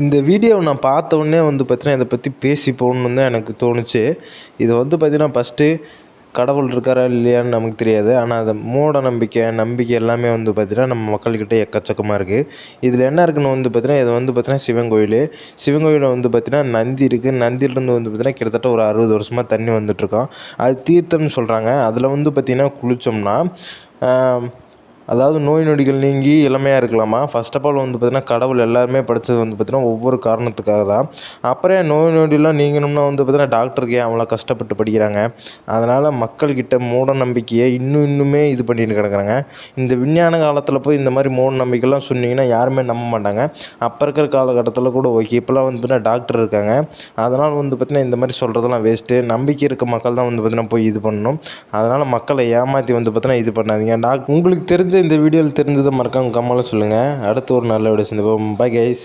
இந்த வீடியோவை நான் பார்த்த உடனே பார்த்தீங்கன்னா, இதை பற்றி பேசி போடணுன்னு தான் எனக்கு தோணுச்சு. இது பார்த்தீங்கன்னா, ஃபஸ்ட்டு கடவுள் இருக்காரா இல்லையான்னு நமக்கு தெரியாது. ஆனால் அது மூட நம்பிக்கை, நம்பிக்கை எல்லாமே பார்த்தீங்கன்னா, நம்ம மக்கள்கிட்ட எக்கச்சக்கமாக இருக்குது. இதில் என்ன இருக்குன்னு பார்த்தீங்கன்னா, இது பார்த்தீங்கன்னா சிவன் கோயில். சிவன் கோயிலில் பார்த்தீங்கன்னா, நந்தி இருக்குது. நந்தியிலேருந்து பார்த்தீங்கன்னா, கிட்டத்தட்ட ஒரு 60 வருஷமாக தண்ணி வந்துட்டுருக்கோம். அது தீர்த்தம்னு சொல்கிறாங்க. அதில் பார்த்தீங்கன்னா, குளித்தோம்னா அதாவது நோய் நொடிகள் நீங்கி இளமையாக இருக்கலாமா. ஃபர்ஸ்ட் ஆஃப் ஆல் பார்த்தீங்கன்னா, கடவுள் எல்லாருமே படைச்சது பார்த்தீங்கன்னா, ஒவ்வொரு காரணத்துக்காக தான். அப்புறம் நோய் நொடிலாம் நீங்கணும்னா பார்த்தீங்கன்னா, டாக்டருக்கு ஏன் அவ்வளோ கஷ்டப்பட்டு படிக்கிறாங்க. அதனால் மக்கள்கிட்ட மூட நம்பிக்கையை இன்னுமே இது பண்ணிட்டு கிடக்குறாங்க. இந்த விஞ்ஞான காலத்தில் போய் இந்த மாதிரி மூட நம்பிக்கைலாம் சொன்னீங்கன்னா யாருமே நம்ப மாட்டாங்க. அப்போ இருக்கிற காலகட்டத்தில் கூட ஓகே. இப்போலாம் பார்த்தீங்கன்னா டாக்டர் இருக்காங்க. அதனால் பார்த்தீங்கன்னா, இந்த மாதிரி சொல்கிறதெல்லாம் வேஸ்ட்டு. நம்பிக்கை இருக்க மக்கள் தான் பார்த்தீங்கன்னா போய் இது பண்ணணும். அதனால் மக்களை ஏமாற்றி பார்த்தீங்கன்னா இது பண்ணாதீங்க. உங்களுக்கு தெரிஞ்ச இந்த வீடியோவில் தெரிஞ்சதை மறக்காம கமெண்ட்ல சொல்லுங்கள். அடுத்து ஒரு நல்ல வீடியோ சந்திப்போம். Bye guys.